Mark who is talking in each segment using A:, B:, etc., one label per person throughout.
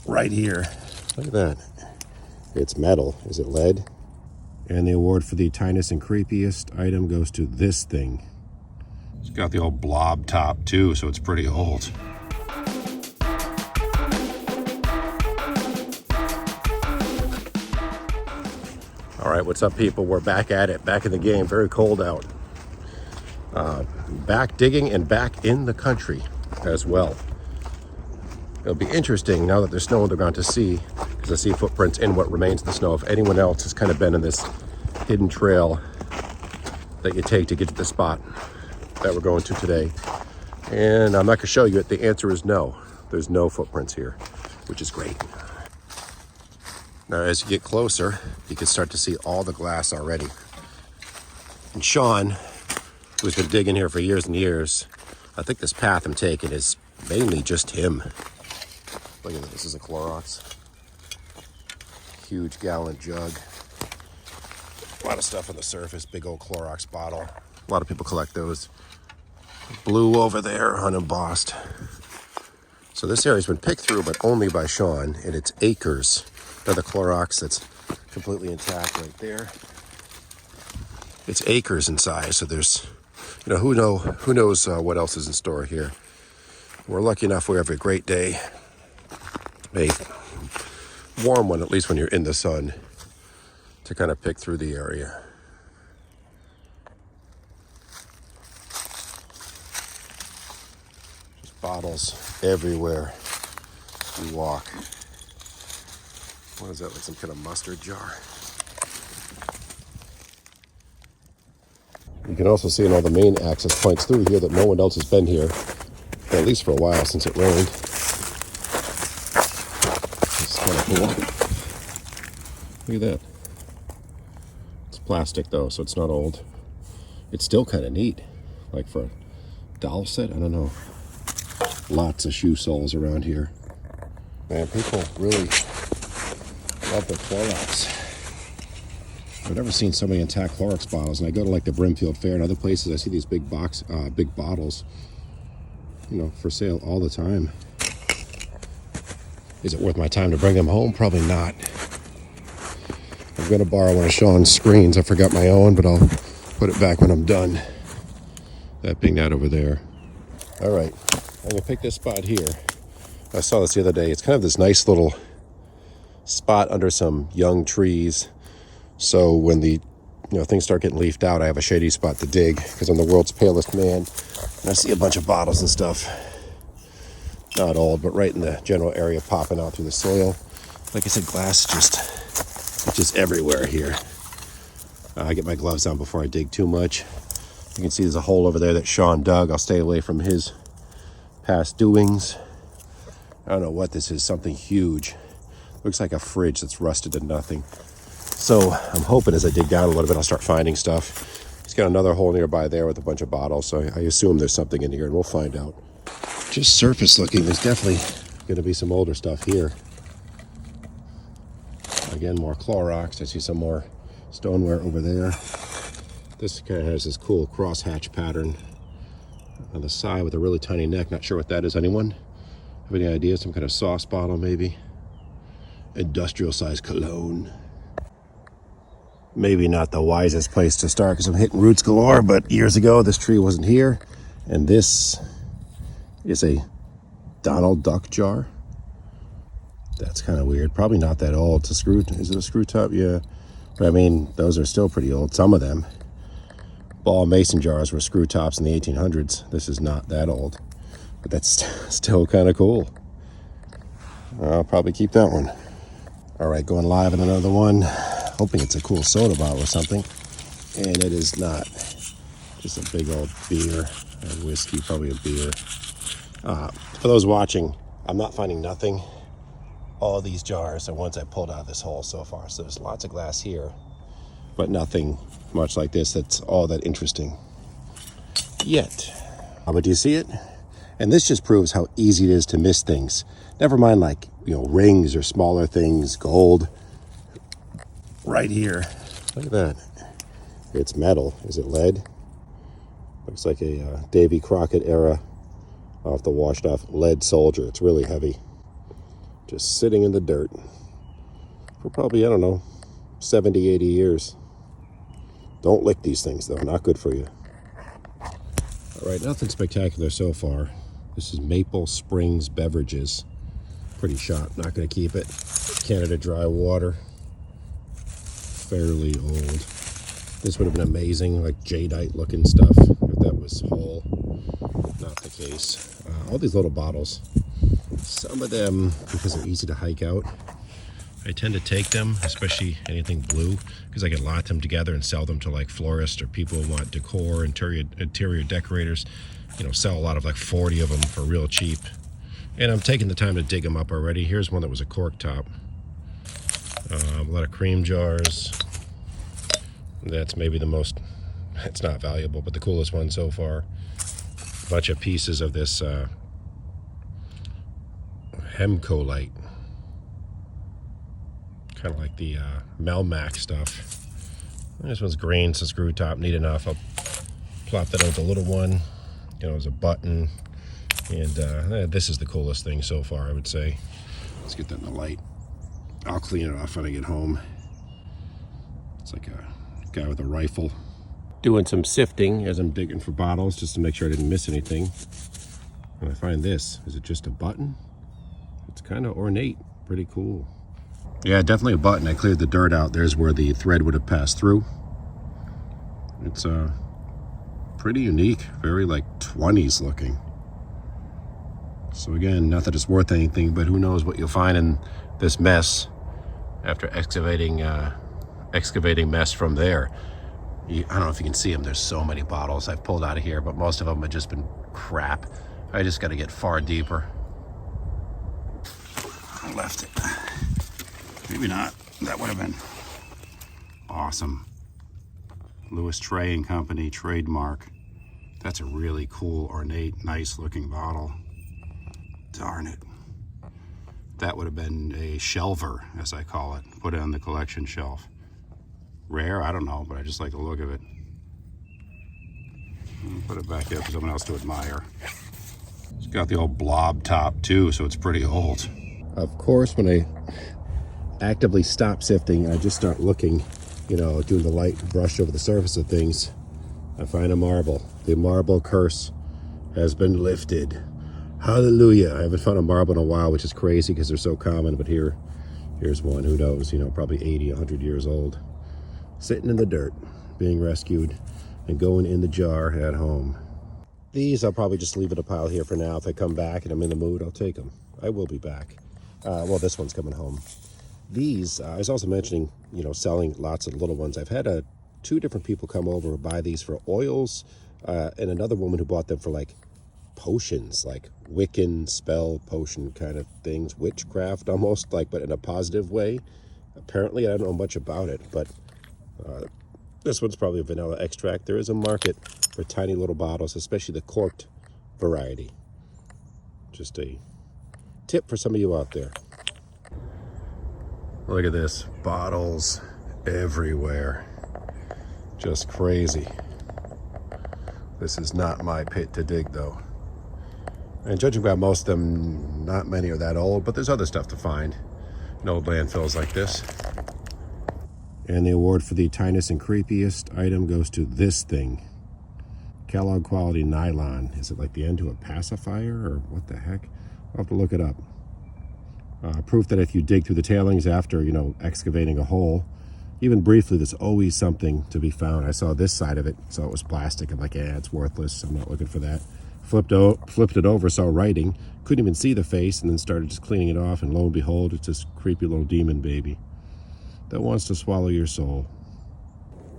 A: right here. Look at that. It's metal. Is it lead? And the award for the tiniest and creepiest item goes to this thing. It's got the old blob top too, so it's pretty old. All right, what's up, people? We're back at it, back in the game. Very cold out. Back digging and back in the country as well. It'll be interesting now that there's snow on the ground to see, because I see footprints in what remains of the snow, if anyone else has kind of been in this hidden trail that you take to get to the spot that we're going to today. And I'm not going to show you it. The answer is no. There's no footprints here, which is great. Now, as you get closer, you can start to see all the glass already. And Sean, who's been digging here for years and years, I think this path I'm taking is mainly just him. Look at this. This is a Clorox. Huge gallon jug. A lot of stuff on the surface. Big old Clorox bottle. A lot of people collect those. Blue over there, unembossed. So this area's been picked through, but only by Sean, and it's acres. Another Clorox that's completely intact right there. It's acres in size, so there's, who knows what else is in store here. We're lucky enough we have a great day, a warm one, at least when you're in the sun, to kind of pick through the area. Just bottles everywhere we walk. What is that, like some kind of mustard jar? You can also see in all the main access points through here that no one else has been here, at least for a while since it rained. It's kind of cool. Look at that. It's plastic though, so it's not old. It's still kind of neat, like for a doll set, I don't know. Lots of shoe soles around here. Man, people really love the Clorox. I've never seen so many intact Clorox bottles, and I go to like the Brimfield Fair and other places. I see these big bottles, for sale all the time. Is it worth my time to bring them home? Probably not. I'm gonna borrow one of Sean's screens. I forgot my own, but I'll put it back when I'm done. That being that over there. All right, I'm gonna pick this spot here. I saw this the other day. It's kind of this nice little spot under some young trees. So when the things start getting leafed out, I have a shady spot to dig, because I'm the world's palest man. And I see a bunch of bottles and stuff. Not old, but right in the general area, popping out through the soil. Like I said, glass just everywhere here. I get my gloves on before I dig too much. You can see there's a hole over there that Sean dug. I'll stay away from his past doings. I don't know what this is, something huge. Looks like a fridge that's rusted to nothing. So I'm hoping as I dig down a little bit, I'll start finding stuff. He's got another hole nearby there with a bunch of bottles, so I assume there's something in here, and we'll find out. Just surface looking, there's definitely going to be some older stuff here. Again, more Clorox. I see some more stoneware over there. This kind of has this cool crosshatch pattern on the side with a really tiny neck. Not sure what that is. Anyone have any idea? Some kind of sauce bottle, maybe? Industrial size cologne. Maybe not the wisest place to start because I'm hitting roots galore, but years ago this tree wasn't here, and this is a Donald Duck jar. That's kind of weird. Probably not that old. It's a screw. Is it a screw top? Yeah. But I mean, those are still pretty old. Some of them. Ball mason jars were screw tops in the 1800s. This is not that old, but that's still kind of cool. I'll probably keep that one. All right, going live in another one. Hoping it's a cool soda bottle or something. And it is not. Just a big old beer. A whiskey, probably a beer. For those watching, I'm not finding nothing. All these jars are ones I pulled out of this hole so far. So there's lots of glass here, but nothing much like this that's all that interesting yet. But do you see it? And this just proves how easy it is to miss things. Never mind like, rings or smaller things, gold. Right here. Look at that. It's metal. Is it lead? Looks like a Davy Crockett era off the washed off lead soldier. It's really heavy. just sitting in the dirt for probably, I don't know, 70, 80 years. Don't lick these things, though. Not good for you. All right, nothing spectacular so far. This is Maple Springs Beverages. Pretty shot. Not going to keep it. Canada Dry Water. Fairly old. This would have been amazing, like jadeite looking stuff, if that was whole. Not the case. All these little bottles. Some of them, because they're easy to hike out, I tend to take them, especially anything blue, because I can lot them together and sell them to like florists or people who want decor, interior decorators. You know, sell a lot of like 40 of them for real cheap. And I'm taking the time to dig them up already. Here's one that was a cork top. A lot of cream jars. That's maybe the most, it's not valuable, but the coolest one so far. A bunch of pieces of this hemcolite. Kind of like the Melmac stuff. This one's green, so screw top, neat enough. I'll plop that out with a little one. You know, as a button. And this is the coolest thing so far, I would say. Let's get that in the light. I'll clean it off when I get home. It's like a guy with a rifle. Doing some sifting as I'm digging for bottles just to make sure I didn't miss anything. When I find this, is it just a button? It's kind of ornate, pretty cool. Yeah, definitely a button. I cleared the dirt out. There's where the thread would have passed through. It's pretty unique, very like 20s looking. So again, not that it's worth anything, but who knows what you'll find in this mess after excavating mess from there. I don't know if you can see them. There's so many bottles I've pulled out of here, but most of them have just been crap. I just got to get far deeper. I left it. Maybe not. That would have been awesome. Lewis Trey and Company trademark. That's a really cool, ornate, nice looking bottle. Darn it. That would have been a shelver, as I call it. Put it on the collection shelf. Rare? I don't know, but I just like the look of it. Put it back there for someone else to admire. It's got the old blob top too, so it's pretty old. Of course, when I actively stop sifting, I just start looking, you know, doing the light brush over the surface of things. I find a marble. The marble curse has been lifted. Hallelujah. I haven't found a marble in a while, which is crazy because they're so common, but here's one, who knows, you know, probably 80, 100 years old. Sitting in the dirt, being rescued, and going in the jar at home. These I'll probably just leave in a pile here for now. If I come back and I'm in the mood, I'll take them. I will be back. Well, this one's coming home. These, I was also mentioning, you know, selling lots of little ones. I've had two different people come over and buy these for oils, and another woman who bought them for like potions, like Wiccan spell potion kind of things, witchcraft almost, like, but in a positive way. Apparently, I don't know much about it, but this one's probably a vanilla extract. There is a market for tiny little bottles, especially the corked variety. Just a tip for some of you out there. Look at this, bottles everywhere. Just crazy. This is not my pit to dig, though. And judging by most of them, not many are that old, but there's other stuff to find in old landfills like this. And the award for the tiniest and creepiest item goes to this thing. Kellogg quality nylon. Is it like the end to a pacifier, or what the heck? I'll have to look it up. Proof that if you dig through the tailings after, you know, excavating a hole, even briefly, there's always something to be found. I saw this side of it, so it was plastic. I'm like, yeah, it's worthless. I'm not looking for that. Flipped it over, saw writing, couldn't even see the face, and then started just cleaning it off, and lo and behold, it's this creepy little demon baby that wants to swallow your soul.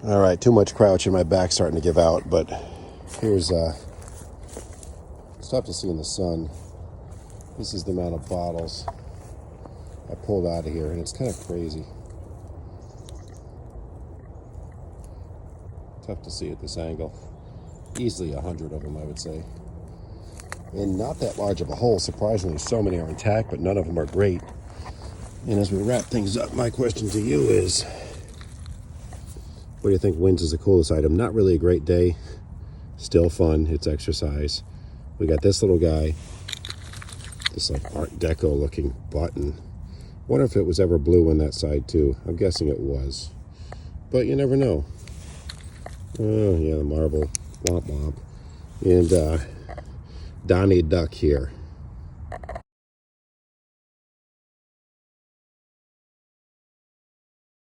A: All right, too much crouch and my back's starting to give out, but here's, it's tough to see in the sun. This is the amount of bottles I pulled out of here, and it's kind of crazy. Tough to see at this angle. Easily 100 of them, I would say. And not that large of a hole. Surprisingly, so many are intact, but none of them are great. And as we wrap things up, my question to you is, what do you think wins as the coolest item? Not really a great day. Still fun. It's exercise. We got this little guy. This like Art Deco looking button. Wonder if it was ever blue on that side too. I'm guessing it was, but you never know. Oh yeah, the marble, womp womp, and Donnie Duck here.